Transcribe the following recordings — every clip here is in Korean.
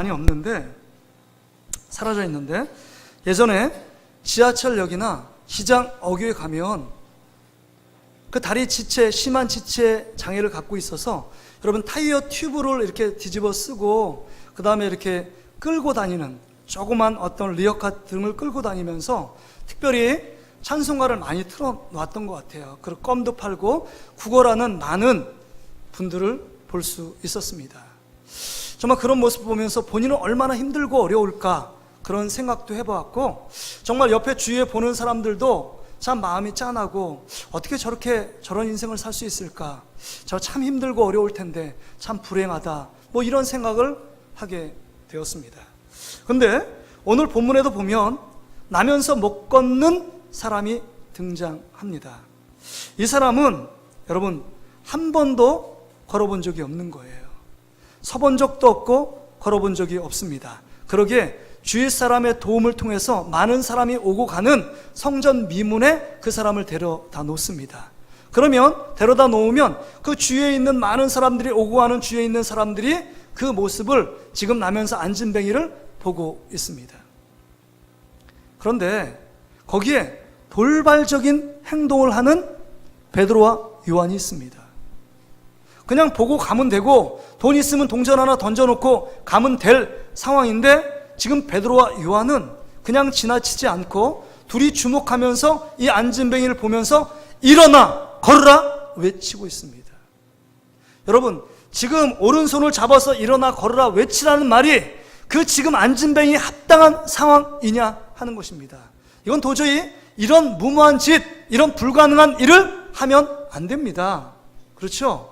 많이 없는데, 사라져 있는데, 예전에 지하철역이나 시장 어귀에 가면 그 다리 지체, 심한 지체 장애를 갖고 있어서 여러분 타이어 튜브를 이렇게 뒤집어 쓰고 그 다음에 이렇게 끌고 다니는 조그만 어떤 리어카 등을 끌고 다니면서 특별히 찬송가를 많이 틀어놨던 것 같아요. 그리고 껌도 팔고 구걸하는 많은 분들을 볼 수 있었습니다. 정말 그런 모습을 보면서 본인은 얼마나 힘들고 어려울까 그런 생각도 해보았고, 정말 옆에 주위에 보는 사람들도 참 마음이 짠하고 어떻게 저런 인생을 살 수 있을까, 저 참 힘들고 어려울 텐데 참 불행하다, 뭐 이런 생각을 하게 되었습니다. 근데 오늘 본문에도 보면 나면서 못 걷는 사람이 등장합니다. 이 사람은 여러분 한 번도 걸어본 적이 없는 거예요. 서본 적도 없고 걸어본 적이 없습니다. 그러기에 주위 사람의 도움을 통해서 많은 사람이 오고 가는 성전 미문에 그 사람을 데려다 놓습니다. 그러면 데려다 놓으면 그 주위에 있는 많은 사람들이 오고 가는 주위에 있는 사람들이 그 모습을 지금 나면서 안진뱅이를 보고 있습니다. 그런데 거기에 돌발적인 행동을 하는 베드로와 요한이 있습니다. 그냥 보고 가면 되고 돈 있으면 동전 하나 던져놓고 가면 될 상황인데, 지금 베드로와 요한은 그냥 지나치지 않고 둘이 주목하면서 이 안진뱅이를 보면서 일어나 걸으라 외치고 있습니다. 여러분, 지금 오른손을 잡아서 일어나 걸으라 외치라는 말이 그 지금 안진뱅이에 합당한 상황이냐 하는 것입니다. 이건 도저히 이런 무모한 짓, 이런 불가능한 일을 하면 안 됩니다. 그렇죠?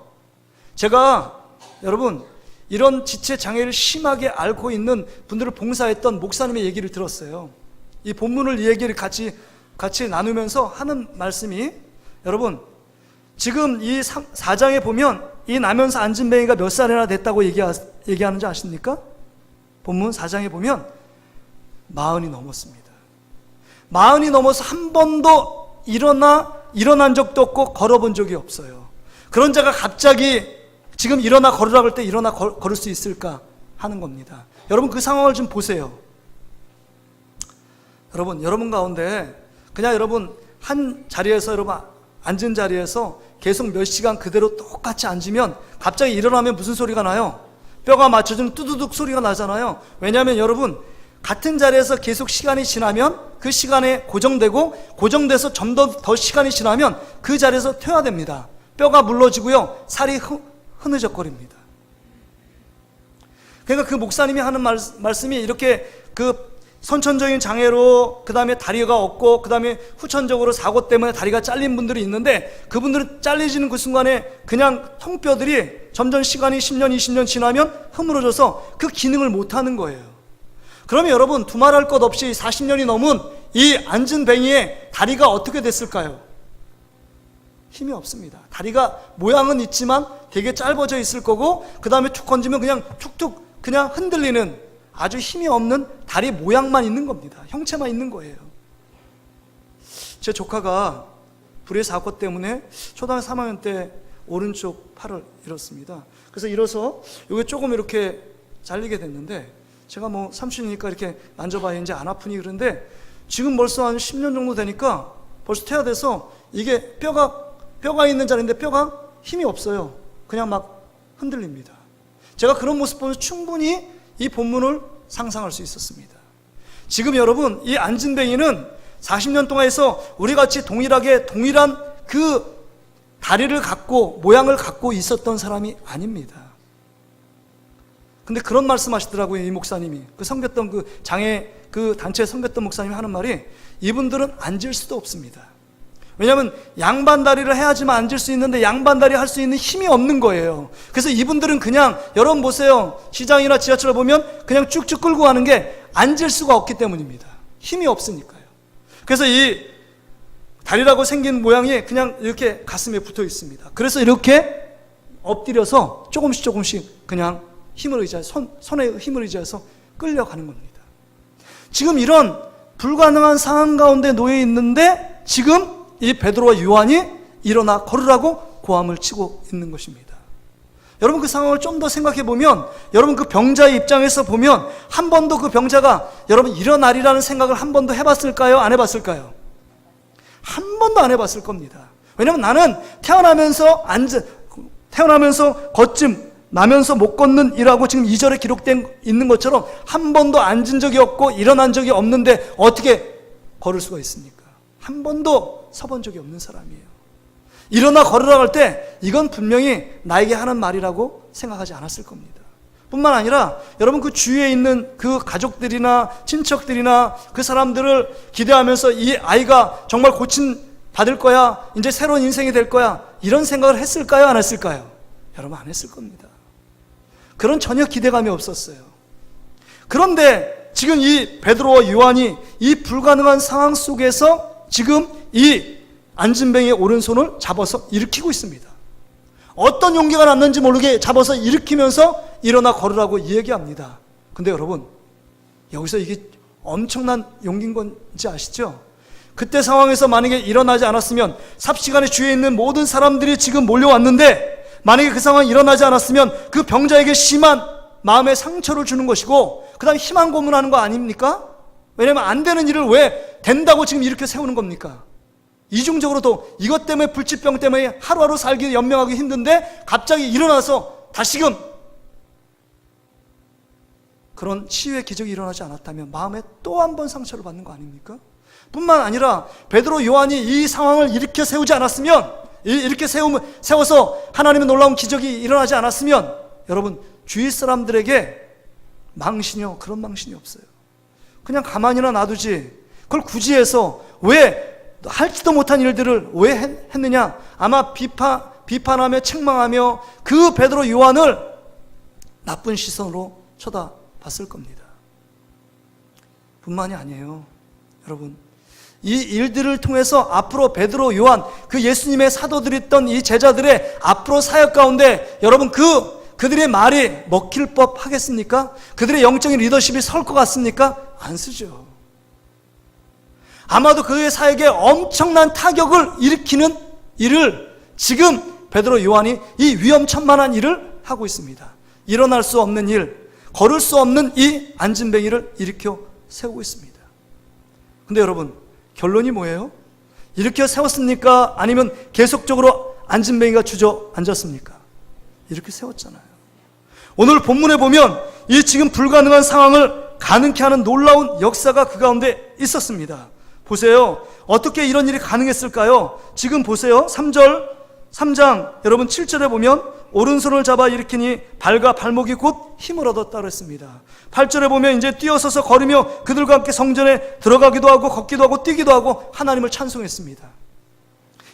제가 여러분 이런 지체 장애를 심하게 앓고 있는 분들을 봉사했던 목사님의 얘기를 들었어요. 이 본문을 이 얘기를 같이 나누면서 하는 말씀이, 여러분 지금 이 4장에 보면 이 나면서 안진뱅이가 몇 살이나 됐다고 얘기하는지 아십니까? 본문 4장에 보면 40이 넘었습니다. 40이 넘어서 한 번도 일어난 적도 없고 걸어본 적이 없어요. 그런 자가 갑자기 지금 일어나 걸으라고 할 때 일어나 걸을 수 있을까 하는 겁니다. 여러분 그 상황을 좀 보세요. 여러분 가운데 그냥 여러분 한 자리에서, 여러분 앉은 자리에서 계속 몇 시간 그대로 똑같이 앉으면 갑자기 일어나면 무슨 소리가 나요? 뼈가 맞춰지는 뚜두둑 소리가 나잖아요. 왜냐하면 여러분 같은 자리에서 계속 시간이 지나면 그 시간에 고정돼서 좀 더 시간이 지나면 그 자리에서 퇴화됩니다. 뼈가 물러지고요, 살이 흐느적거립니다. 그러니까 그 목사님이 하는 말씀이 이렇게 그 선천적인 장애로 그 다음에 다리가 없고 그 다음에 후천적으로 사고 때문에 다리가 잘린 분들이 있는데, 그분들은 잘리지는 그 순간에 그냥 통뼈들이 점점 시간이 10년 20년 지나면 허물어져서 그 기능을 못하는 거예요. 그러면 여러분 두말할 것 없이 40년이 넘은 이 안진뱅이의 다리가 어떻게 됐을까요? 힘이 없습니다. 다리가 모양은 있지만 되게 짧아져 있을 거고, 그 다음에 툭 건지면 그냥 툭툭 그냥 흔들리는 아주 힘이 없는 다리 모양만 있는 겁니다. 형체만 있는 거예요. 제 조카가 불의 사고 때문에 초등학교 3학년 때 오른쪽 팔을 잃었습니다. 그래서 잃어서 여기 조금 이렇게 잘리게 됐는데, 제가 뭐 삼촌이니까 이렇게 만져봐야 이제 안 아프니 그런데, 지금 벌써 한 10년 정도 되니까 벌써 퇴화돼서 이게 뼈가 있는 자리인데 뼈가 힘이 없어요. 그냥 막 흔들립니다. 제가 그런 모습 보면서 충분히 이 본문을 상상할 수 있었습니다. 지금 여러분 이 안진뱅이는 40년 동안 해서 우리같이 동일한 그 다리를 갖고 모양을 갖고 있었던 사람이 아닙니다. 근데 그런 말씀 하시더라고요. 이 목사님이 섬겼던 그 장애 그 단체에 섬겼던 목사님이 하는 말이, 이분들은 앉을 수도 없습니다. 왜냐하면 양반다리를 해야지만 앉을 수 있는데 양반다리 할 수 있는 힘이 없는 거예요. 그래서 이분들은 그냥, 여러분 보세요, 시장이나 지하철을 보면 그냥 쭉쭉 끌고 가는 게 앉을 수가 없기 때문입니다. 힘이 없으니까요. 그래서 이 다리라고 생긴 모양이 그냥 이렇게 가슴에 붙어 있습니다. 그래서 이렇게 엎드려서 조금씩 그냥 힘을 의지해서, 손에 힘을 의지해서 끌려가는 겁니다. 지금 이런 불가능한 상황 가운데 놓여 있는데 지금 이 베드로와 요한이 일어나 걸으라고 고함을 치고 있는 것입니다. 여러분 그 상황을 좀 더 생각해 보면, 여러분 그 병자의 입장에서 보면 한 번도 그 병자가 여러분 일어나리라는 생각을 한 번도 해봤을까요? 안 해봤을까요? 한 번도 안 해봤을 겁니다. 왜냐면 나는 태어나면서 걷짐 나면서 못 걷는 이라고 지금 2절에 기록된 있는 것처럼 한 번도 앉은 적이 없고 일어난 적이 없는데 어떻게 걸을 수가 있습니까? 한 번도 서본 적이 없는 사람이에요. 일어나 걸으라고 할 때 이건 분명히 나에게 하는 말이라고 생각하지 않았을 겁니다. 뿐만 아니라 여러분 그 주위에 있는 그 가족들이나 친척들이나 그 사람들을 기대하면서 이 아이가 정말 고침 받을 거야, 이제 새로운 인생이 될 거야, 이런 생각을 했을까요? 안 했을까요? 여러분 안 했을 겁니다. 그런 전혀 기대감이 없었어요. 그런데 지금 이 베드로와 요한이 이 불가능한 상황 속에서 지금 이 안진뱅이의 오른손을 잡아서 일으키고 있습니다. 어떤 용기가 났는지 모르게 잡아서 일으키면서 일어나 걸으라고 얘기합니다. 근데 여러분 여기서 이게 엄청난 용기인 건지 아시죠? 그때 상황에서 만약에 일어나지 않았으면 삽시간에 주위에 있는 모든 사람들이 지금 몰려왔는데 만약에 그 상황이 일어나지 않았으면 그 병자에게 심한 마음의 상처를 주는 것이고 그 다음에 희망 고문하는 거 아닙니까? 왜냐하면 안 되는 일을 왜 된다고 지금 이렇게 세우는 겁니까? 이중적으로도 이것 때문에 불치병 때문에 하루하루 살기 연명하기 힘든데 갑자기 일어나서 다시금 그런 치유의 기적이 일어나지 않았다면 마음에 또 한 번 상처를 받는 거 아닙니까? 뿐만 아니라 베드로 요한이 이 상황을 일으켜 세우지 않았으면, 이렇게 세워서 하나님의 놀라운 기적이 일어나지 않았으면 여러분 주위 사람들에게 망신이요, 그런 망신이 없어요. 그냥 가만히나 놔두지 그걸 굳이 해서 왜 할지도 못한 일들을 왜 했느냐, 아마 비판하며 책망하며 그 베드로 요한을 나쁜 시선으로 쳐다봤을 겁니다. 뿐만이 아니에요. 여러분 이 일들을 통해서 앞으로 베드로 요한 그 예수님의 사도들이 있던 이 제자들의 앞으로 사역 가운데 여러분 그들의 말이 먹힐 법 하겠습니까? 그들의 영적인 리더십이 설 것 같습니까? 안 쓰죠. 아마도 그의 사역에 엄청난 타격을 일으키는 일을 지금 베드로 요한이 이 위험천만한 일을 하고 있습니다. 일어날 수 없는 일, 걸을 수 없는 이 안진뱅이를 일으켜 세우고 있습니다. 근데 여러분 결론이 뭐예요? 일으켜 세웠습니까? 아니면 계속적으로 안진뱅이가 주저앉았습니까? 이렇게 세웠잖아요. 오늘 본문에 보면 이 지금 불가능한 상황을 가능케 하는 놀라운 역사가 그 가운데 있었습니다. 보세요. 어떻게 이런 일이 가능했을까요? 지금 보세요. 3장 여러분 7절에 보면 오른손을 잡아 일으키니 발과 발목이 곧 힘을 얻었다 그랬습니다. 8절에 보면 이제 뛰어서서 걸으며 그들과 함께 성전에 들어가기도 하고 걷기도 하고 뛰기도 하고 하나님을 찬송했습니다.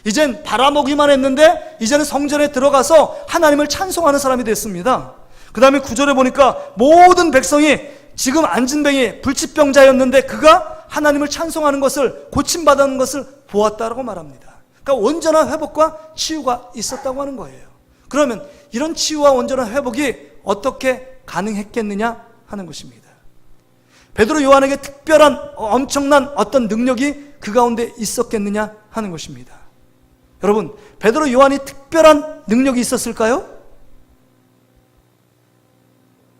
이젠 바라보기만 했는데 이제는 성전에 들어가서 하나님을 찬송하는 사람이 됐습니다. 그 다음에 9절에 보니까 모든 백성이 지금 안진뱅이 불치병자였는데 그가 하나님을 찬송하는 것을, 고침받는 것을 보았다라고 말합니다. 그러니까 온전한 회복과 치유가 있었다고 하는 거예요. 그러면 이런 치유와 온전한 회복이 어떻게 가능했겠느냐 하는 것입니다. 베드로 요한에게 특별한 엄청난 어떤 능력이 그 가운데 있었겠느냐 하는 것입니다. 여러분 베드로 요한이 특별한 능력이 있었을까요?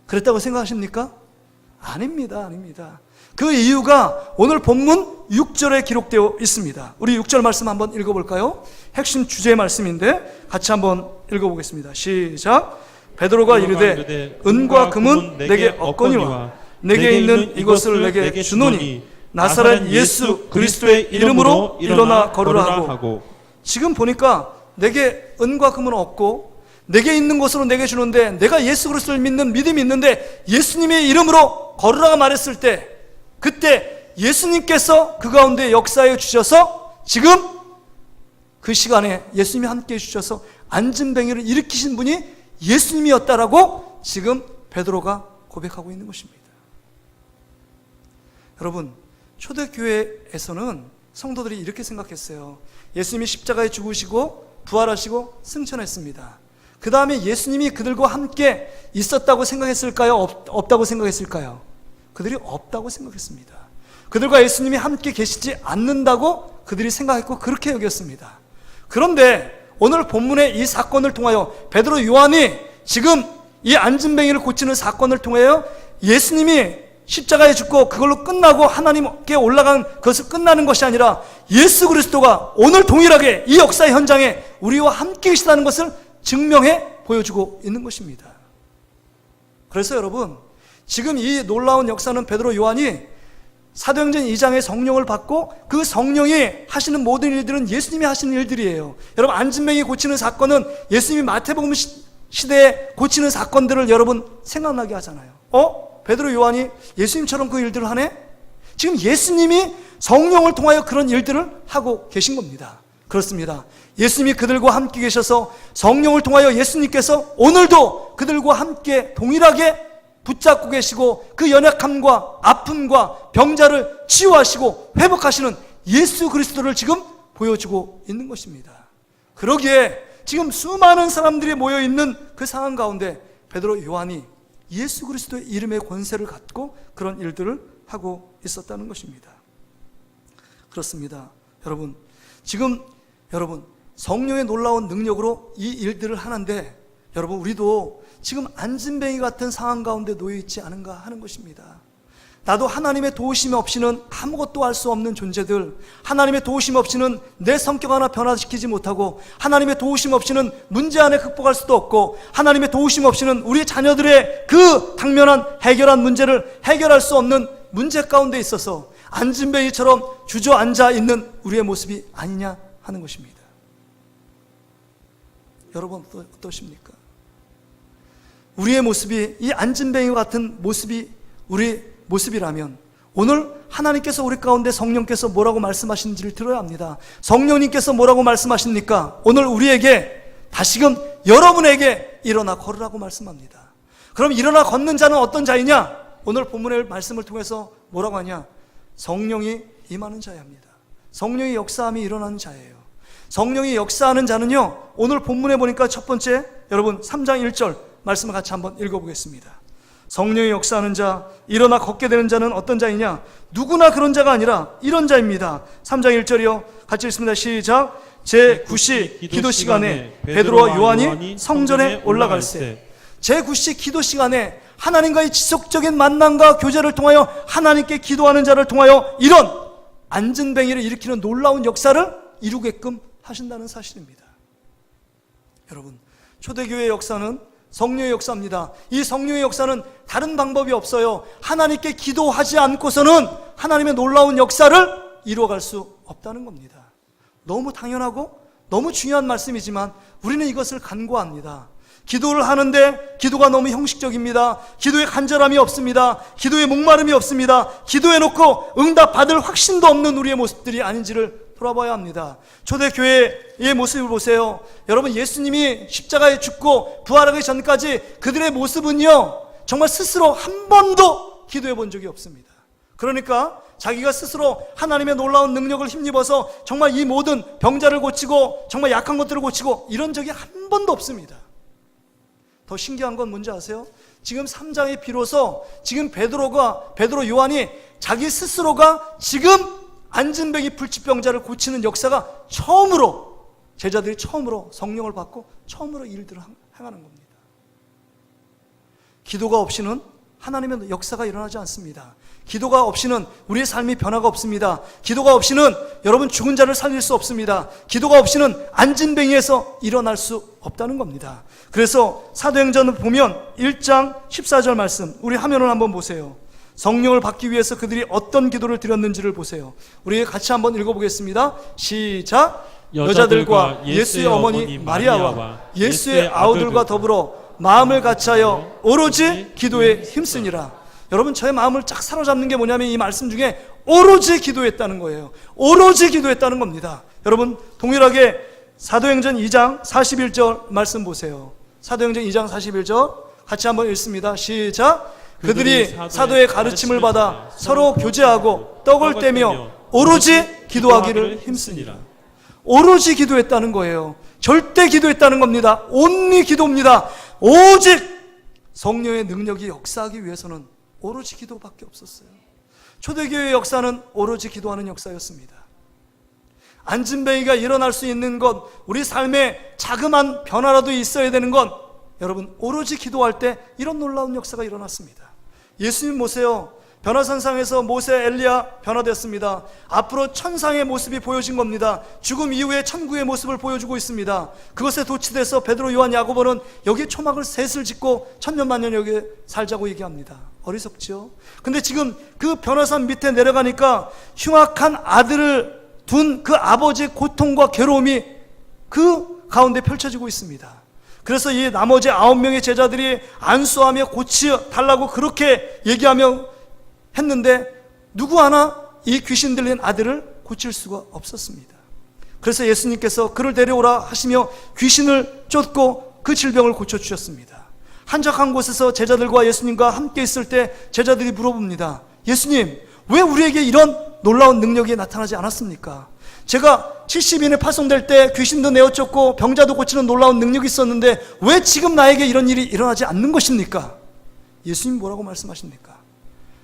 그랬다고 생각하십니까? 아닙니다. 그 이유가 오늘 본문 6절에 기록되어 있습니다. 우리 6절 말씀 한번 읽어볼까요? 핵심 주제의 말씀인데 같이 한번 읽어보겠습니다. 시작. 베드로가 이르되 은과 금은 내게 없거니와 내게 있는 이것을 내게 주노니 나사렛 예수 그리스도의 이름으로 일어나 걸으라 하고. 지금 보니까 내게 은과 금은 없고 내게 있는 것으로 내게 주는데 내가 예수 그리스도를 믿는 믿음이 있는데 예수님의 이름으로 걸으라고 말했을 때 그때 예수님께서 그 가운데 역사해 주셔서 지금 그 시간에 예수님이 함께 해주셔서 안진뱅이를 일으키신 분이 예수님이었다라고 지금 베드로가 고백하고 있는 것입니다. 여러분 초대교회에서는 성도들이 이렇게 생각했어요. 예수님이 십자가에 죽으시고 부활하시고 승천했습니다. 그 다음에 예수님이 그들과 함께 있었다고 생각했을까요? 없다고 생각했을까요? 그들이 없다고 생각했습니다. 그들과 예수님이 함께 계시지 않는다고 그들이 생각했고 그렇게 여겼습니다. 그런데 오늘 본문의 이 사건을 통하여 베드로 요한이 지금 이 안진뱅이를 고치는 사건을 통하여 예수님이 십자가에 죽고 그걸로 끝나고 하나님께 올라간 것을 끝나는 것이 아니라 예수 그리스도가 오늘 동일하게 이 역사의 현장에 우리와 함께 계시다는 것을 증명해 보여주고 있는 것입니다. 그래서 여러분, 지금 이 놀라운 역사는 베드로, 요한이 사도행전 2장의 성령을 받고 그 성령이 하시는 모든 일들은 예수님이 하시는 일들이에요. 여러분, 안진뱅이 고치는 사건은 예수님이 마태복음 시대에 고치는 사건들을 여러분 생각나게 하잖아요. 베드로, 요한이 예수님처럼 그 일들을 하네? 지금 예수님이 성령을 통하여 그런 일들을 하고 계신 겁니다. 그렇습니다. 예수님이 그들과 함께 계셔서 성령을 통하여 예수님께서 오늘도 그들과 함께 동일하게 붙잡고 계시고 그 연약함과 아픔과 병자를 치유하시고 회복하시는 예수 그리스도를 지금 보여주고 있는 것입니다. 그러기에 지금 수많은 사람들이 모여있는 그 상황 가운데 베드로, 요한이 예수 그리스도의 이름의 권세를 갖고 그런 일들을 하고 있었다는 것입니다. 그렇습니다. 여러분, 지금 여러분 성령의 놀라운 능력으로 이 일들을 하는데 여러분, 우리도 지금 안진뱅이 같은 상황 가운데 놓여있지 않은가 하는 것입니다. 나도 하나님의 도우심 없이는 아무것도 할 수 없는 존재들, 하나님의 도우심 없이는 내 성격 하나 변화시키지 못하고, 하나님의 도우심 없이는 문제 하나 극복할 수도 없고, 하나님의 도우심 없이는 우리 자녀들의 그 당면한 해결한 문제를 해결할 수 없는 문제 가운데 있어서 안진뱅이처럼 주저앉아 있는 우리의 모습이 아니냐 하는 것입니다. 여러분 어떠십니까? 우리의 모습이 이 안진뱅이와 같은 모습이 우리 모습이라면 오늘 하나님께서 우리 가운데 성령께서 뭐라고 말씀하시는지를 들어야 합니다. 성령님께서 뭐라고 말씀하십니까? 오늘 우리에게 다시금 여러분에게 일어나 걸으라고 말씀합니다. 그럼 일어나 걷는 자는 어떤 자이냐? 오늘 본문의 말씀을 통해서 뭐라고 하냐? 성령이 임하는 자야 합니다. 성령의 역사함이 일어나는 자예요. 성령이 역사하는 자는요, 오늘 본문에 보니까 첫 번째, 여러분 3장 1절 말씀을 같이 한번 읽어보겠습니다. 성령이 역사하는 자, 일어나 걷게 되는 자는 어떤 자이냐? 누구나 그런 자가 아니라 이런 자입니다. 3장 1절이요, 같이 읽습니다. 시작. 제9시 기도 시간에 베드로와 요한이 성전에 올라갈세. 제9시 기도 시간에 하나님과의 지속적인 만남과 교제를 통하여 하나님께 기도하는 자를 통하여 이런 안진뱅이를 일으키는 놀라운 역사를 이루게끔 하신다는 사실입니다. 여러분, 초대교회의 역사는 성령의 역사입니다. 이 성령의 역사는 다른 방법이 없어요. 하나님께 기도하지 않고서는 하나님의 놀라운 역사를 이루어갈 수 없다는 겁니다. 너무 당연하고 너무 중요한 말씀이지만 우리는 이것을 간과합니다. 기도를 하는데 기도가 너무 형식적입니다. 기도에 간절함이 없습니다. 기도에 목마름이 없습니다. 기도해놓고 응답받을 확신도 없는 우리의 모습들이 아닌지를 돌아봐야 합니다. 초대교회의 모습을 보세요. 여러분, 예수님이 십자가에 죽고 부활하기 전까지 그들의 모습은요, 정말 스스로 한 번도 기도해 본 적이 없습니다. 그러니까 자기가 스스로 하나님의 놀라운 능력을 힘입어서 정말 이 모든 병자를 고치고 정말 약한 것들을 고치고 이런 적이 한 번도 없습니다. 더 신기한 건 뭔지 아세요? 지금 3장에 비로소 지금 베드로, 요한이 자기 스스로가 지금 안진뱅이 불치병자를 고치는 역사가 처음으로, 제자들이 처음으로 성령을 받고 처음으로 일들을 행하는 겁니다. 기도가 없이는 하나님의 역사가 일어나지 않습니다. 기도가 없이는 우리의 삶이 변화가 없습니다. 기도가 없이는 여러분 죽은 자를 살릴 수 없습니다. 기도가 없이는 안진뱅이에서 일어날 수 없다는 겁니다. 그래서 사도행전을 보면 1장 14절 말씀, 우리 화면을 한번 보세요. 성령을 받기 위해서 그들이 어떤 기도를 드렸는지를 보세요. 우리 같이 한번 읽어보겠습니다. 시작. 여자들과 예수의 어머니 마리아와 예수의 아우들과 더불어 마음을 같이하여 오로지 기도에 힘쓰니라. 여러분, 저의 마음을 쫙 사로잡는 게 뭐냐면 이 말씀 중에 오로지 기도했다는 거예요. 오로지 기도했다는 겁니다. 여러분, 동일하게 사도행전 2장 41절 말씀 보세요. 사도행전 2장 41절 같이 한번 읽습니다. 시작. 그들이 사도의 가르침을 받아 서로 교제하고 떡을 떼며 오로지 기도하기를 힘쓰니라. 오로지 기도했다는 거예요. 절대 기도했다는 겁니다. 온리 기도입니다. 오직 성령의 능력이 역사하기 위해서는 오로지 기도밖에 없었어요. 초대교회의 역사는 오로지 기도하는 역사였습니다. 안진뱅이가 일어날 수 있는 것, 우리 삶에 자그마한 변화라도 있어야 되는 건 여러분 오로지 기도할 때 이런 놀라운 역사가 일어났습니다. 예수님 보세요. 변화산상에서 모세, 엘리야 변화됐습니다. 앞으로 천상의 모습이 보여진 겁니다. 죽음 이후에 천국의 모습을 보여주고 있습니다. 그것에 도취돼서 베드로, 요한, 야고보는 여기에 초막을 셋을 짓고 천년만년 여기에 살자고 얘기합니다. 어리석죠? 근데 지금 그 변화산 밑에 내려가니까 흉악한 아들을 둔 그 아버지의 고통과 괴로움이 그 가운데 펼쳐지고 있습니다. 그래서 이 나머지 9명의 제자들이 안수하며 고치달라고 그렇게 얘기하며 했는데 누구 하나 이 귀신 들린 아들을 고칠 수가 없었습니다. 그래서 예수님께서 그를 데려오라 하시며 귀신을 쫓고 그 질병을 고쳐주셨습니다. 한적한 곳에서 제자들과 예수님과 함께 있을 때 제자들이 물어봅니다. 예수님, 왜 우리에게 이런 놀라운 능력이 나타나지 않았습니까? 제가 70인에 파송될 때 귀신도 내어쫓고 병자도 고치는 놀라운 능력이 있었는데 왜 지금 나에게 이런 일이 일어나지 않는 것입니까? 예수님 뭐라고 말씀하십니까?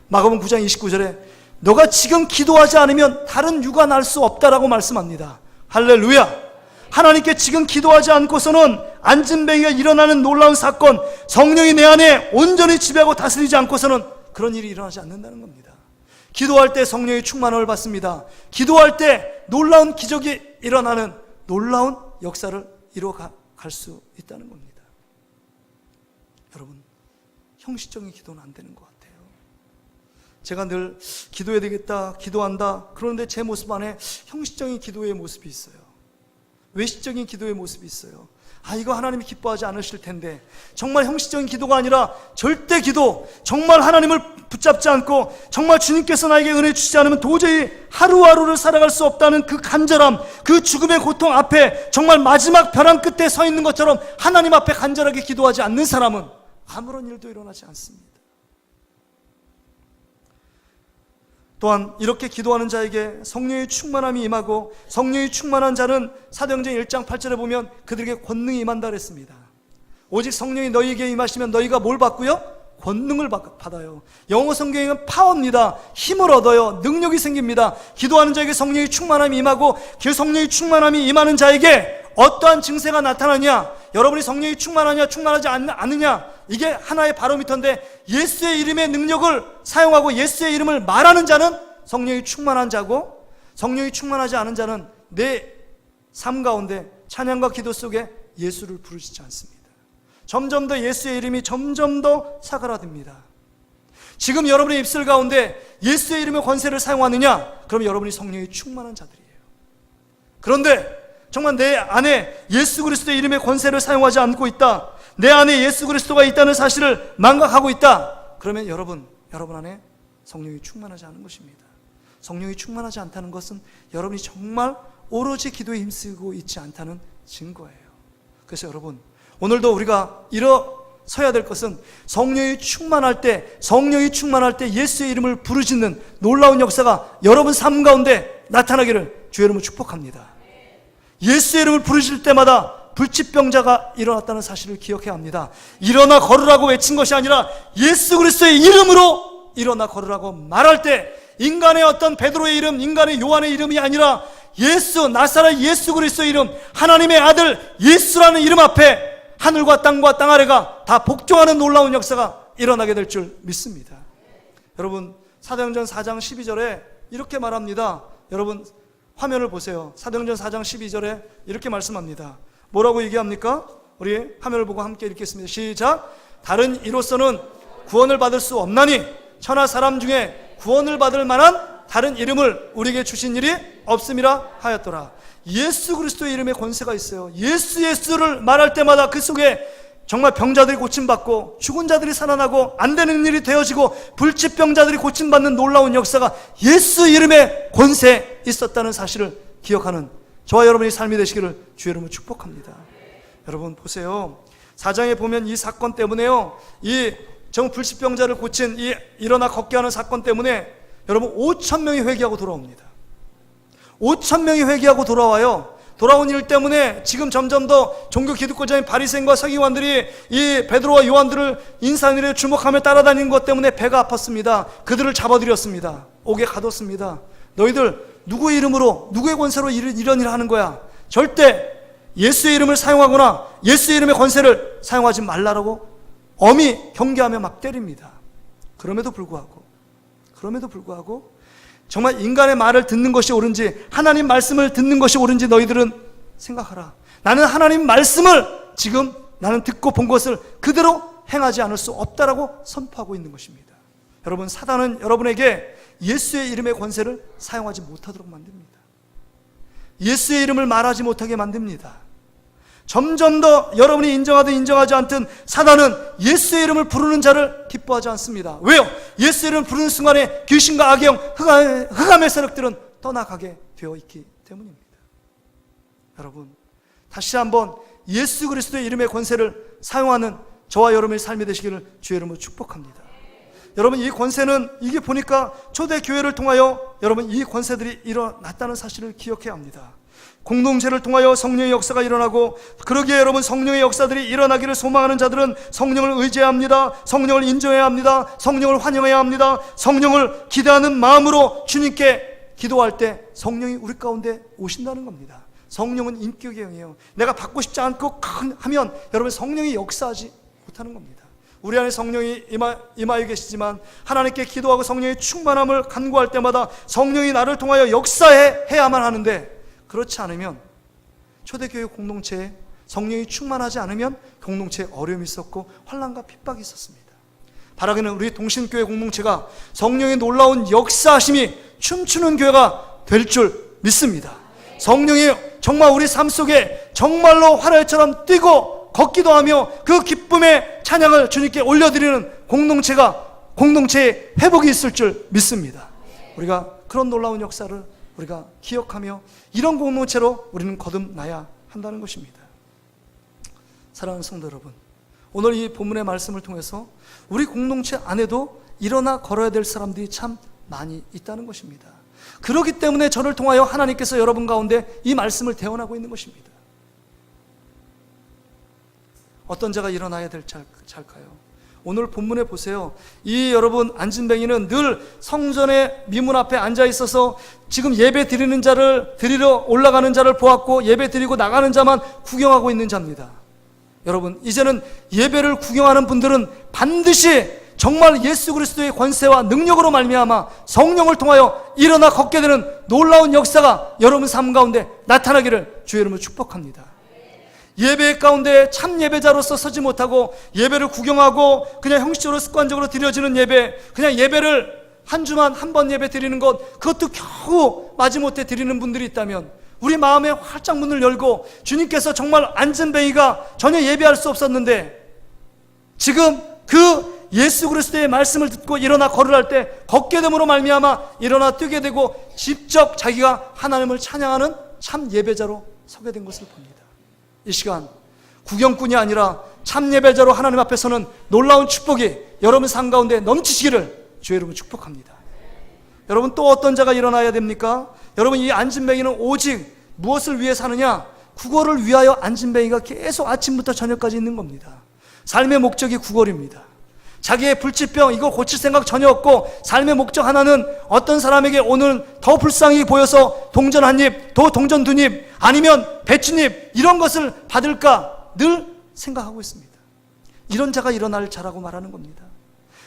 마가복음 9장 29절에 너가 지금 기도하지 않으면 다른 유가 날 수 없다라고 말씀합니다. 할렐루야! 하나님께 지금 기도하지 않고서는 안진뱅이가 일어나는 놀라운 사건, 성령이 내 안에 온전히 지배하고 다스리지 않고서는 그런 일이 일어나지 않는다는 겁니다. 기도할 때 성령의 충만함을 받습니다. 기도할 때 놀라운 기적이 일어나는 놀라운 역사를 이루어갈 수 있다는 겁니다. 여러분, 형식적인 기도는 안 되는 것 같아요. 제가 늘 기도해야 되겠다, 기도한다. 그런데 제 모습 안에 형식적인 기도의 모습이 있어요. 외식적인 기도의 모습이 있어요. 이거 하나님이 기뻐하지 않으실 텐데, 정말 형식적인 기도가 아니라 절대 기도, 정말 하나님을 붙잡지 않고 정말 주님께서 나에게 은혜 주시지 않으면 도저히 하루하루를 살아갈 수 없다는 그 간절함, 그 죽음의 고통 앞에 정말 마지막 벼랑 끝에 서 있는 것처럼 하나님 앞에 간절하게 기도하지 않는 사람은 아무런 일도 일어나지 않습니다. 또한 이렇게 기도하는 자에게 성령의 충만함이 임하고, 성령이 충만한 자는 사도행전 1장 8절에 보면 그들에게 권능이 임한다 그랬습니다. 오직 성령이 너희에게 임하시면 너희가 뭘 받고요? 권능을 받아요. 영어 성경에는 파워입니다. 힘을 얻어요. 능력이 생깁니다. 기도하는 자에게 성령의 충만함이 임하고, 그 성령의 충만함이 임하는 자에게 어떠한 증세가 나타나냐? 여러분이 성령이 충만하냐 충만하지 않느냐, 이게 하나의 바로미터인데, 예수의 이름의 능력을 사용하고 예수의 이름을 말하는 자는 성령이 충만한 자고, 성령이 충만하지 않은 자는 내 삶 가운데 찬양과 기도 속에 예수를 부르시지 않습니다. 점점 더 예수의 이름이 점점 더 사그라듭니다. 지금 여러분의 입술 가운데 예수의 이름의 권세를 사용하느냐? 그럼 여러분이 성령이 충만한 자들이에요. 그런데 정말 내 안에 예수 그리스도의 이름의 권세를 사용하지 않고 있다, 내 안에 예수 그리스도가 있다는 사실을 망각하고 있다, 그러면 여러분 안에 성령이 충만하지 않은 것입니다. 성령이 충만하지 않다는 것은 여러분이 정말 오로지 기도에 힘쓰고 있지 않다는 증거예요. 그래서 여러분, 오늘도 우리가 일어서야 될 것은 성령이 충만할 때 예수의 이름을 부르짖는 놀라운 역사가 여러분 삶 가운데 나타나기를 주의 이름으로 축복합니다. 예수의 이름을 부르실 때마다 불치병자가 일어났다는 사실을 기억해야 합니다. 일어나 걸으라고 외친 것이 아니라 예수 그리스도의 이름으로 일어나 걸으라고 말할 때, 인간의 어떤 베드로의 이름, 인간의 요한의 이름이 아니라 예수, 나사렛 예수 그리스도의 이름, 하나님의 아들 예수라는 이름 앞에 하늘과 땅과 땅 아래가 다 복종하는 놀라운 역사가 일어나게 될 줄 믿습니다. 여러분, 사도행전 4장 12절에 이렇게 말합니다. 여러분 화면을 보세요. 사도행전 4장 12절에 이렇게 말씀합니다. 뭐라고 얘기합니까? 우리 화면을 보고 함께 읽겠습니다. 시작. 다른 이로서는 구원을 받을 수 없나니 천하 사람 중에 구원을 받을 만한 다른 이름을 우리에게 주신 일이 없음이라 하였더라. 예수 그리스도의 이름에 권세가 있어요. 예수를 말할 때마다 그 속에 정말 병자들이 고침받고, 죽은 자들이 살아나고, 안 되는 일이 되어지고, 불치병자들이 고침받는 놀라운 역사가 예수 이름의 권세에 있었다는 사실을 기억하는 저와 여러분의 삶이 되시기를 주의 이름으로 축복합니다. 여러분 보세요. 4장에 보면 이 사건 때문에요, 이 불치병자를 고친 이 일어나 걷게 하는 사건 때문에 여러분 5,000명이 회개하고 돌아옵니다. 5,000명이 회개하고 돌아와요. 돌아온 일 때문에 지금 점점 더 종교 기득권자인 바리새인과 서기관들이 이 베드로와 요한들을 인산일에 주목하며 따라다니는 것 때문에 배가 아팠습니다. 그들을 잡아들였습니다. 옥에 가뒀습니다. 너희들 누구의 이름으로, 누구의 권세로 이런 일을 하는 거야? 절대 예수의 이름을 사용하거나 예수의 이름의 권세를 사용하지 말라라고 엄히 경계하며 막 때립니다. 그럼에도 불구하고 정말 인간의 말을 듣는 것이 옳은지 하나님 말씀을 듣는 것이 옳은지 너희들은 생각하라. 나는 하나님 말씀을 지금 나는 듣고 본 것을 그대로 행하지 않을 수 없다라고 선포하고 있는 것입니다. 여러분, 사단은 여러분에게 예수의 이름의 권세를 사용하지 못하도록 만듭니다. 예수의 이름을 말하지 못하게 만듭니다. 점점 더 여러분이 인정하든 인정하지 않든 사단은 예수의 이름을 부르는 자를 기뻐하지 않습니다. 왜요? 예수의 이름을 부르는 순간에 귀신과 악영, 흑암의 세력들은 떠나가게 되어 있기 때문입니다. 여러분, 다시 한번 예수 그리스도의 이름의 권세를 사용하는 저와 여러분의 삶이 되시기를 주의 이름으로 축복합니다. 여러분, 이 권세는 이게 보니까 초대교회를 통하여 여러분 이 권세들이 일어났다는 사실을 기억해야 합니다. 공동체를 통하여 성령의 역사가 일어나고, 그러기에 여러분 성령의 역사들이 일어나기를 소망하는 자들은 성령을 의지해야 합니다. 성령을 인정해야 합니다. 성령을 환영해야 합니다. 성령을 기대하는 마음으로 주님께 기도할 때 성령이 우리 가운데 오신다는 겁니다. 성령은 인격의 영이에요. 내가 받고 싶지 않고 하면 여러분 성령이 역사하지 못하는 겁니다. 우리 안에 성령이 임하여 계시지만 하나님께 기도하고 성령의 충만함을 간구할 때마다 성령이 나를 통하여 역사해야만 하는데, 그렇지 않으면 초대교회 공동체에 성령이 충만하지 않으면 공동체에 어려움이 있었고 환난과 핍박이 있었습니다. 바라기는 우리 동신교회 공동체가 성령의 놀라운 역사하심이 춤추는 교회가 될 줄 믿습니다. 성령이 정말 우리 삶 속에 정말로 화살처럼 뛰고 걷기도 하며 그 기쁨의 찬양을 주님께 올려드리는 공동체의 회복이 있을 줄 믿습니다. 우리가 그런 놀라운 역사를 우리가 기억하며 이런 공동체로 우리는 거듭나야 한다는 것입니다. 사랑하는 성도 여러분, 오늘 이 본문의 말씀을 통해서 우리 공동체 안에도 일어나 걸어야 될 사람들이 참 많이 있다는 것입니다. 그렇기 때문에 저를 통하여 하나님께서 여러분 가운데 이 말씀을 대언하고 있는 것입니다. 어떤 자가 일어나야 될까요? 오늘 본문에 보세요. 이 여러분 안진뱅이는 늘 성전의 미문 앞에 앉아 있어서 지금 예배 드리는 자를 드리러 올라가는 자를 보았고 예배 드리고 나가는 자만 구경하고 있는 자입니다. 여러분, 이제는 예배를 구경하는 분들은 반드시 정말 예수 그리스도의 권세와 능력으로 말미암아 성령을 통하여 일어나 걷게 되는 놀라운 역사가 여러분 삶 가운데 나타나기를 주의 이름으로 축복합니다. 예배 가운데 참 예배자로서 서지 못하고 예배를 구경하고 그냥 형식적으로 습관적으로 드려지는 예배, 그냥 예배를 한 주만 한 번 예배 드리는 것, 그것도 겨우 마지못해 드리는 분들이 있다면 우리 마음에 활짝 문을 열고 주님께서 정말 안진뱅이가 전혀 예배할 수 없었는데 지금 그 예수 그리스도의 말씀을 듣고 일어나 걸으할 때 걷게 됨으로 말미암아 일어나 뛰게 되고 직접 자기가 하나님을 찬양하는 참 예배자로 서게 된 것을 봅니다. 이 시간 구경꾼이 아니라 참 예배자로 하나님 앞에 서는 놀라운 축복이 여러분 삶 가운데 넘치시기를 주의 이름으로 축복합니다. 여러분, 또 어떤 자가 일어나야 됩니까? 여러분, 이 안진뱅이는 오직 무엇을 위해 사느냐? 구걸을 위하여 안진뱅이가 계속 아침부터 저녁까지 있는 겁니다. 삶의 목적이 구걸입니다. 자기의 불치병 이거 고칠 생각 전혀 없고 삶의 목적 하나는 어떤 사람에게 오늘 더 불쌍히 보여서 동전 한 입, 더 동전 두 입, 아니면 배춧잎 이런 것을 받을까 늘 생각하고 있습니다. 이런 자가 일어날 자라고 말하는 겁니다.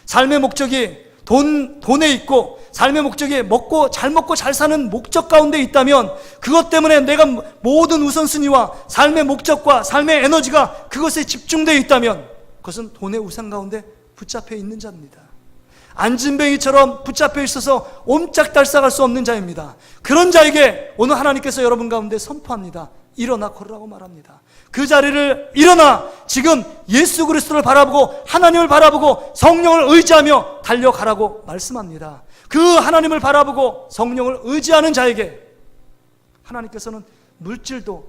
삶의 목적이 돈에 있고 삶의 목적이 잘 먹고 잘 사는 목적 가운데 있다면 그것 때문에 내가 모든 우선순위와 삶의 목적과 삶의 에너지가 그것에 집중되어 있다면 그것은 돈의 우상 가운데 붙잡혀 있는 자입니다. 안진뱅이처럼 붙잡혀 있어서 옴짝달싹할 수 없는 자입니다. 그런 자에게 오늘 하나님께서 여러분 가운데 선포합니다. 일어나 걸으라고 말합니다. 그 자리를 일어나 지금 예수 그리스도를 바라보고 하나님을 바라보고 성령을 의지하며 달려가라고 말씀합니다. 그 하나님을 바라보고 성령을 의지하는 자에게 하나님께서는 물질도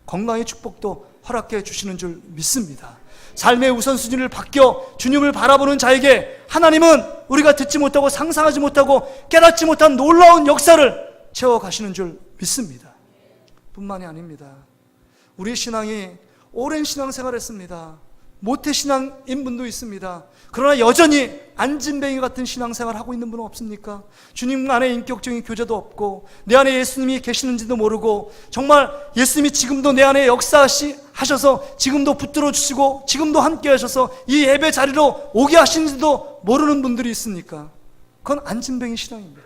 건강의 축복도 허락해 주시는 줄 믿습니다. 삶의 우선순위를 바뀌어 주님을 바라보는 자에게 하나님은 우리가 듣지 못하고 상상하지 못하고 깨닫지 못한 놀라운 역사를 채워가시는 줄 믿습니다. 뿐만이 아닙니다. 우리 신앙이 오랜 신앙생활을 했습니다. 모태신앙인 분도 있습니다. 그러나 여전히 안진뱅이 같은 신앙생활을 하고 있는 분은 없습니까? 주님 안에 인격적인 교제도 없고 내 안에 예수님이 계시는지도 모르고 정말 예수님이 지금도 내 안에 역사하셔서 지금도 붙들어 주시고 지금도 함께 하셔서 이 예배 자리로 오게 하시는지도 모르는 분들이 있습니까? 그건 안진뱅이 신앙입니다.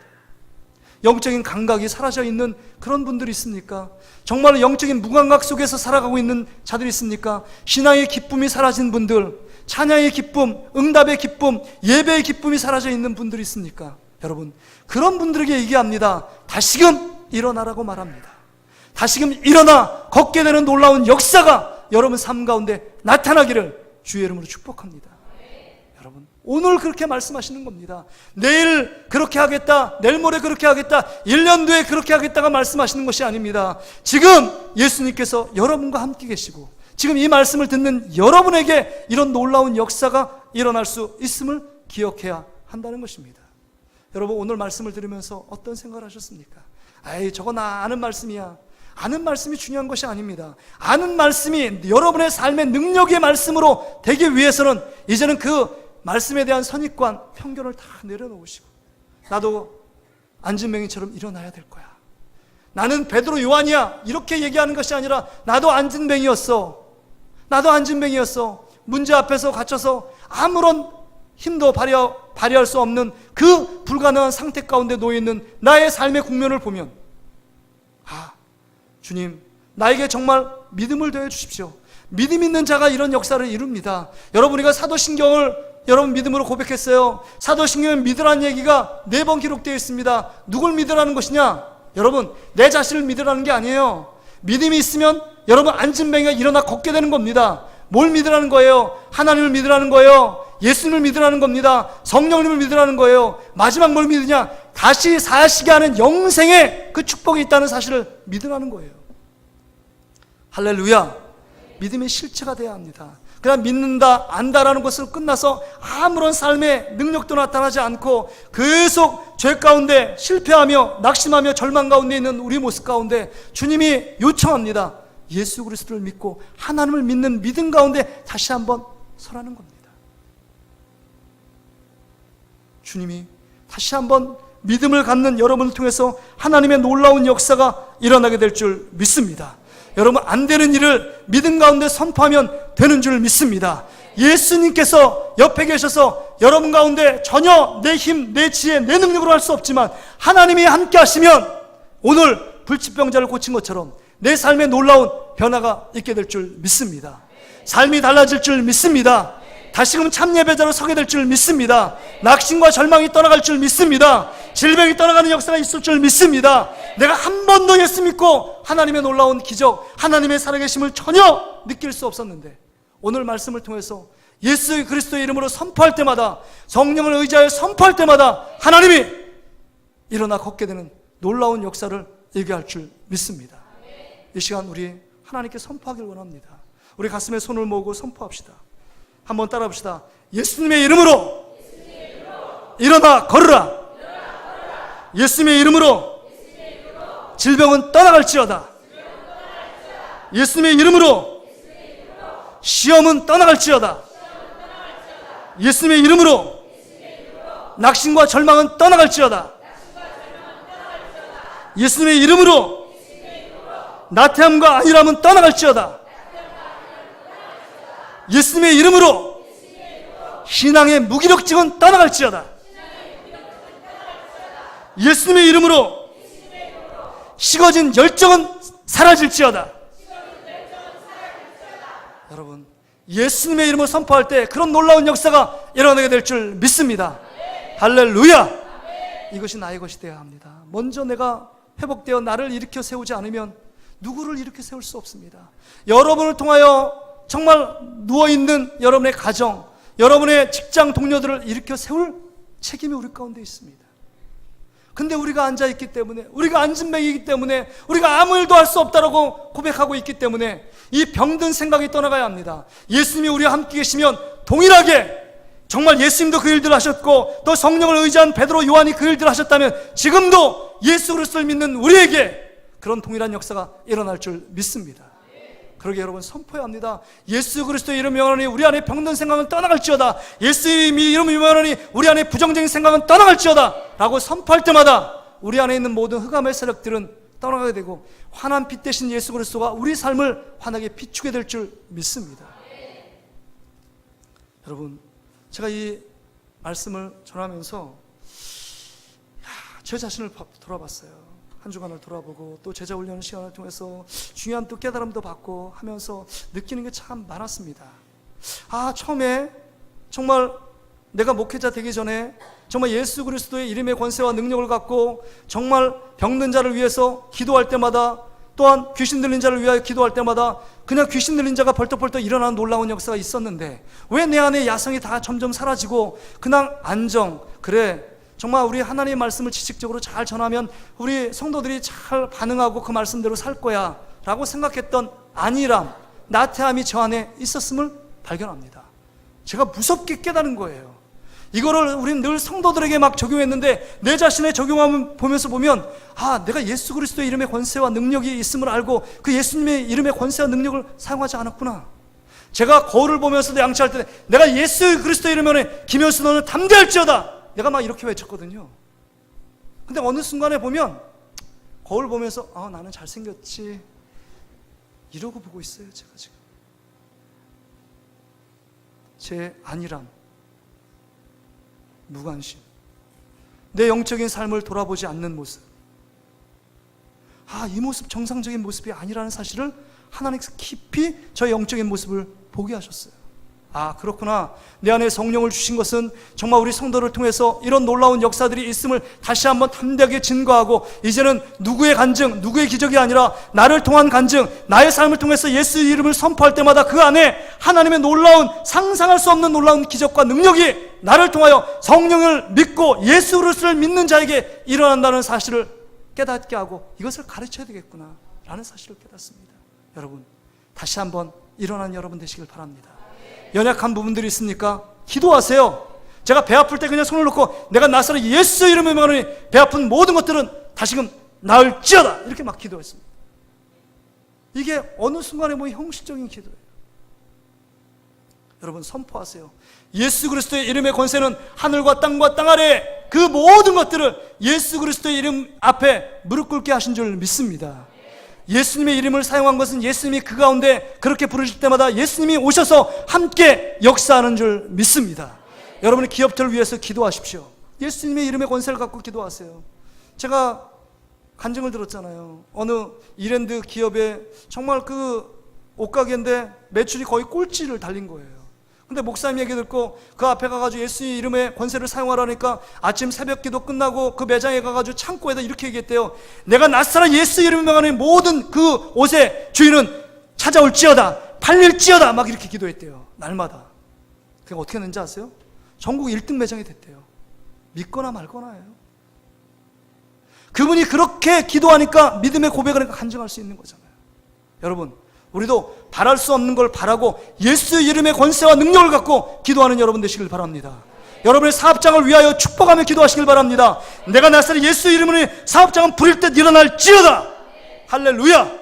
영적인 감각이 사라져 있는 그런 분들이 있습니까? 정말로 영적인 무감각 속에서 살아가고 있는 자들이 있습니까? 신앙의 기쁨이 사라진 분들, 찬양의 기쁨, 응답의 기쁨, 예배의 기쁨이 사라져 있는 분들이 있습니까? 여러분, 그런 분들에게 얘기합니다. 다시금 일어나라고 말합니다. 다시금 일어나 걷게 되는 놀라운 역사가 여러분 삶 가운데 나타나기를 주의 이름으로 축복합니다. 여러분, 오늘 그렇게 말씀하시는 겁니다. 내일 그렇게 하겠다, 내일 모레 그렇게 하겠다, 1년 뒤에 그렇게 하겠다가 말씀하시는 것이 아닙니다. 지금 예수님께서 여러분과 함께 계시고 지금 이 말씀을 듣는 여러분에게 이런 놀라운 역사가 일어날 수 있음을 기억해야 한다는 것입니다. 여러분, 오늘 말씀을 들으면서 어떤 생각을 하셨습니까? 아이, 저거 나 아는 말씀이야. 아는 말씀이 중요한 것이 아닙니다. 아는 말씀이 여러분의 삶의 능력의 말씀으로 되기 위해서는 이제는 그 말씀에 대한 선입관, 편견을 다 내려놓으시고 나도 안진뱅이처럼 일어나야 될 거야. 나는 베드로 요한이야. 이렇게 얘기하는 것이 아니라 나도 안진뱅이였어. 나도 안진뱅이였어. 문제 앞에서 갇혀서 아무런 힘도 발휘할 수 없는 그 불가능한 상태 가운데 놓여있는 나의 삶의 국면을 보면 주님, 나에게 정말 믿음을 더해 주십시오. 믿음 있는 자가 이런 역사를 이룹니다. 여러분, 우리가 사도신경을 여러분 믿음으로 고백했어요. 사도신경에 믿으라는 얘기가 4번 기록되어 있습니다. 누굴 믿으라는 것이냐? 여러분, 내 자신을 믿으라는 게 아니에요. 믿음이 있으면 여러분 안진뱅이가 일어나 걷게 되는 겁니다. 뭘 믿으라는 거예요? 하나님을 믿으라는 거예요. 예수님을 믿으라는 겁니다. 성령님을 믿으라는 거예요. 마지막 뭘 믿으냐? 다시 사시게 하는 영생의 그 축복이 있다는 사실을 믿으라는 거예요. 할렐루야. 믿음의 실체가 돼야 합니다. 그냥 믿는다, 안다라는 것으로 끝나서 아무런 삶의 능력도 나타나지 않고 계속 죄 가운데 실패하며 낙심하며 절망 가운데 있는 우리 모습 가운데 주님이 요청합니다. 예수 그리스도를 믿고 하나님을 믿는 믿음 가운데 다시 한번 서라는 겁니다. 주님이 다시 한번 믿음을 갖는 여러분을 통해서 하나님의 놀라운 역사가 일어나게 될 줄 믿습니다. 여러분, 안 되는 일을 믿음 가운데 선포하면 되는 줄 믿습니다. 예수님께서 옆에 계셔서 여러분 가운데 전혀 내 힘, 내 지혜, 내 능력으로 할 수 없지만 하나님이 함께 하시면 오늘 불치병자를 고친 것처럼 내 삶에 놀라운 변화가 있게 될 줄 믿습니다. 삶이 달라질 줄 믿습니다. 다시금 참예배자로 서게 될 줄 믿습니다. 낙심과 절망이 떠나갈 줄 믿습니다. 질병이 떠나가는 역사가 있을 줄 믿습니다. 내가 한 번도 예수 믿고 하나님의 놀라운 기적, 하나님의 살아계심을 전혀 느낄 수 없었는데 오늘 말씀을 통해서 예수 그리스도의 이름으로 선포할 때마다, 성령을 의지하여 선포할 때마다 하나님이 일어나 걷게 되는 놀라운 역사를 얘기할 줄 믿습니다. 이 시간 우리 하나님께 선포하길 원합니다. 우리 가슴에 손을 모으고 선포합시다. 한번 따라 봅시다. 예수님의 이름으로 일어나 걸으라. 예수님의 이름으로 질병은 떠나갈지어다. 예수님의 이름으로 시험은 떠나갈지어다. 예수님의 이름으로 낙심과 절망은 떠나갈지어다. 예수님의 이름으로 나태함과 안일함은 떠나갈지어다. 예수님의 이름으로 신앙의 무기력증은 떠나갈지어다. 예수님의 이름으로 식어진 열정은 사라질지어다. 여러분, 예수님의 이름을 선포할 때 그런 놀라운 역사가 일어나게 될 줄 믿습니다. 할렐루야. 이것이 나의 것이 되어야 합니다. 먼저 내가 회복되어 나를 일으켜 세우지 않으면 누구를 일으켜 세울 수 없습니다. 여러분을 통하여 정말 누워있는 여러분의 가정, 여러분의 직장 동료들을 일으켜 세울 책임이 우리 가운데 있습니다. 근데 우리가 앉아있기 때문에, 우리가 안진뱅이기 때문에, 우리가 아무 일도 할 수 없다라고 고백하고 있기 때문에 이 병든 생각이 떠나가야 합니다. 예수님이 우리와 함께 계시면 동일하게 정말 예수님도 그 일들을 하셨고 또 성령을 의지한 베드로 요한이 그 일들을 하셨다면 지금도 예수 그리스도를 믿는 우리에게 그런 동일한 역사가 일어날 줄 믿습니다. 그러게 여러분 선포해야 합니다. 예수 그리스도의 이름 명하노니 우리 안에 병든 생각은 떠나갈지어다. 예수의 이름 명하노니 우리 안에 부정적인 생각은 떠나갈지어다 라고 선포할 때마다 우리 안에 있는 모든 흑암의 세력들은 떠나가게 되고 환한 빛 대신 예수 그리스도가 우리 삶을 환하게 비추게 될 줄 믿습니다. 여러분, 제가 이 말씀을 전하면서 제 자신을 돌아봤어요. 한 주간을 돌아보고 또 제자 훈련 시간을 통해서 중요한 또 깨달음도 받고 하면서 느끼는 게 참 많았습니다. 처음에 정말 내가 목회자 되기 전에 정말 예수 그리스도의 이름의 권세와 능력을 갖고 정말 병든 자를 위해서 기도할 때마다, 또한 귀신 들린 자를 위하여 기도할 때마다 그냥 귀신 들린 자가 벌떡벌떡 일어나는 놀라운 역사가 있었는데 왜 내 안에 야성이 다 점점 사라지고 그냥 안정, 그래 정말 우리 하나님의 말씀을 지식적으로 잘 전하면 우리 성도들이 잘 반응하고 그 말씀대로 살 거야 라고 생각했던 안일함, 나태함이 저 안에 있었음을 발견합니다. 제가 무섭게 깨달은 거예요. 이거를 우리는 늘 성도들에게 막 적용했는데 내 자신의 적용함을 보면 내가 예수 그리스도의 이름의 권세와 능력이 있음을 알고 그 예수님의 이름의 권세와 능력을 사용하지 않았구나. 제가 거울을 보면서도 양치할 때 내가 예수 그리스도의 이름에 김현수 너는 담대할지어다 내가 막 이렇게 외쳤거든요. 근데 어느 순간에 보면 거울 보면서 나는 잘생겼지 이러고 보고 있어요. 제가 지금 제 안일함, 무관심, 내 영적인 삶을 돌아보지 않는 모습, 이 모습 정상적인 모습이 아니라는 사실을 하나님께서 깊이 저의 영적인 모습을 보게 하셨어요. 그렇구나. 내 안에 성령을 주신 것은 정말 우리 성도를 통해서 이런 놀라운 역사들이 있음을 다시 한번 담대하게 증거하고, 이제는 누구의 간증, 누구의 기적이 아니라 나를 통한 간증, 나의 삶을 통해서 예수 이름을 선포할 때마다 그 안에 하나님의 놀라운, 상상할 수 없는 놀라운 기적과 능력이 나를 통하여 성령을 믿고 예수 그리스도를 믿는 자에게 일어난다는 사실을 깨닫게 하고 이것을 가르쳐야 되겠구나 라는 사실을 깨닫습니다. 여러분, 다시 한번 일어난 여러분 되시길 바랍니다. 연약한 부분들이 있습니까? 기도하세요. 제가 배 아플 때 그냥 손을 놓고 내가 나사렛 예수 이름에 명하노니 배 아픈 모든 것들은 다시금 나을지어다 이렇게 막 기도했습니다. 이게 어느 순간에 형식적인 기도예요. 여러분, 선포하세요. 예수 그리스도의 이름의 권세는 하늘과 땅과 땅 아래 그 모든 것들을 예수 그리스도의 이름 앞에 무릎 꿇게 하신 줄 믿습니다. 예수님의 이름을 사용한 것은 예수님이 그 가운데 그렇게 부르실 때마다 예수님이 오셔서 함께 역사하는 줄 믿습니다. 여러분의 기업들을 위해서 기도하십시오. 예수님의 이름의 권세를 갖고 기도하세요. 제가 간증을 들었잖아요. 어느 이랜드 기업에 정말 그 옷가게인데 매출이 거의 꼴찌를 달린 거예요. 근데 목사님 얘기 듣고 그 앞에 가가지고 예수 이름의 권세를 사용하라니까 아침 새벽 기도 끝나고 그 매장에 가가지고 창고에다 이렇게 얘기했대요. 내가 나사렛 예수 이름을 명하는 모든 그 옷의 주인은 찾아올지어다, 팔릴지어다 막 이렇게 기도했대요. 날마다. 그게 어떻게 됐는지 아세요? 전국 1등 매장이 됐대요. 믿거나 말거나예요. 그분이 그렇게 기도하니까 믿음의 고백을 하니까 간증할 수 있는 거잖아요. 여러분, 우리도 바랄 수 없는 걸 바라고 예수 이름의 권세와 능력을 갖고 기도하는 여러분 되시길 바랍니다. 여러분의 사업장을 위하여 축복하며 기도하시길 바랍니다. 내가 나사렛 예수 이름으로 사업장은 불일 듯 일어날지어다. 할렐루야.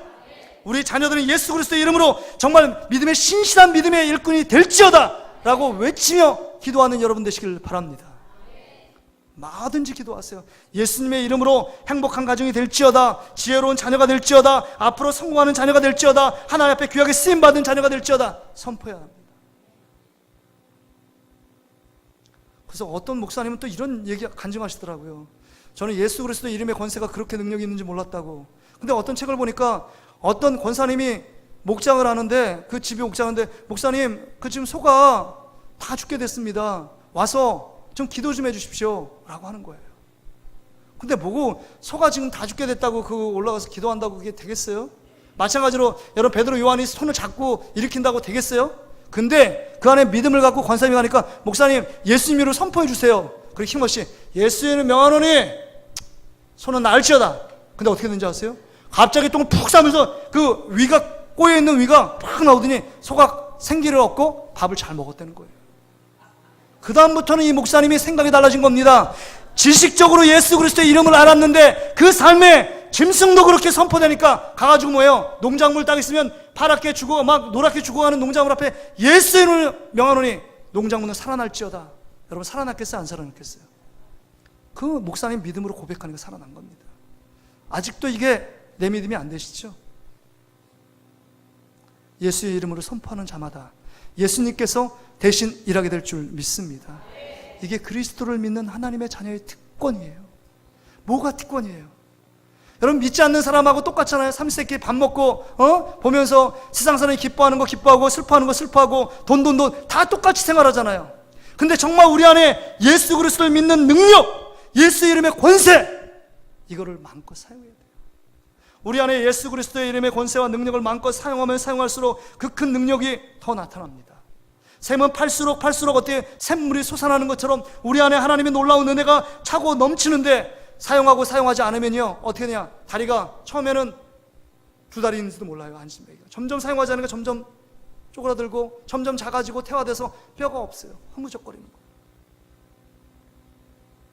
우리 자녀들은 예수 그리스도의 이름으로 정말 믿음의 신실한 믿음의 일꾼이 될지어다 라고 외치며 기도하는 여러분 되시길 바랍니다. 뭐든지 기도하세요. 예수님의 이름으로 행복한 가정이 될지어다, 지혜로운 자녀가 될지어다, 앞으로 성공하는 자녀가 될지어다, 하나님 앞에 귀하게 쓰임받은 자녀가 될지어다 선포해야 합니다. 그래서 어떤 목사님은 또 이런 얘기 간증하시더라고요. 저는 예수 그리스도의 이름의 권세가 그렇게 능력이 있는지 몰랐다고. 근데 어떤 책을 보니까 어떤 권사님이 목장을 하는데, 그 집이 목장인데, 목사님 그 지금 소가 다 죽게 됐습니다. 와서 좀 기도 좀 해주십시오 라고 하는 거예요. 근데 뭐고 소가 지금 다 죽게 됐다고 그 올라가서 기도한다고 그게 되겠어요? 마찬가지로 여러분 베드로 요한이 손을 잡고 일으킨다고 되겠어요? 근데 그 안에 믿음을 갖고 권사님이 가니까 목사님 예수님 이름으로 선포해 주세요. 그리고 힘없이 예수 이름 명하노니 손은 나을지어다. 근데 어떻게 된지 아세요? 갑자기 똥을 푹 싸면서 그 위가 꼬여있는 위가 팍 나오더니 소가 생기를 얻고 밥을 잘 먹었다는 거예요. 그 다음부터는 이 목사님이 생각이 달라진 겁니다. 지식적으로 예수 그리스도의 이름을 알았는데 그 삶에 짐승도 그렇게 선포되니까 가가지고 뭐예요? 농작물 딱 있으면 파랗게 죽어 막 노랗게 죽어가는 농작물 앞에 예수의 이름을 명하노니 농작물은 살아날지어다. 여러분 살아났겠어요? 안 살아났겠어요? 그 목사님 믿음으로 고백하는 게 살아난 겁니다. 아직도 이게 내 믿음이 안 되시죠? 예수의 이름으로 선포하는 자마다 예수님께서 대신 일하게 될 줄 믿습니다. 이게 그리스도를 믿는 하나님의 자녀의 특권이에요. 뭐가 특권이에요? 여러분 믿지 않는 사람하고 똑같잖아요. 삼시세끼 밥 먹고 보면서 세상 사람이 기뻐하는 거 기뻐하고 슬퍼하는 거 슬퍼하고 돈 다 똑같이 생활하잖아요. 근데 정말 우리 안에 예수 그리스도를 믿는 능력, 예수 이름의 권세, 이거를 마음껏 사용해야 돼요. 우리 안에 예수 그리스도의 이름의 권세와 능력을 마음껏 사용하면 사용할수록 그 큰 능력이 더 나타납니다. 샘은 팔수록 어떻게 샘물이 솟아나는 것처럼 우리 안에 하나님의 놀라운 은혜가 차고 넘치는데 사용하고 사용하지 않으면요 어떻게 되냐, 다리가 처음에는 두 다리인지도 몰라요. 안심배기가 점점 사용하지 않으니까 점점 쪼그라들고 점점 작아지고 퇴화돼서 뼈가 없어요. 허무적거리는 거예요.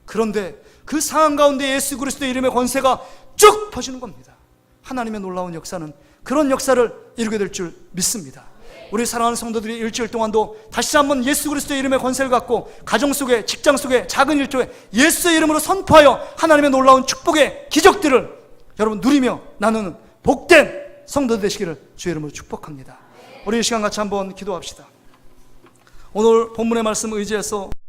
그런데 그 상황 가운데 예수 그리스도의 이름의 권세가 쭉 퍼지는 겁니다. 하나님의 놀라운 역사는 그런 역사를 이루게 될 줄 믿습니다. 우리 사랑하는 성도들이 일주일 동안도 다시 한번 예수 그리스도의 이름의 권세를 갖고 가정 속에, 직장 속에, 작은 일조에 예수의 이름으로 선포하여 하나님의 놀라운 축복의 기적들을 여러분 누리며 나누는 복된 성도들 되시기를 주의 이름으로 축복합니다. 우리 이 시간 같이 한번 기도합시다. 오늘 본문의 말씀을 의지해서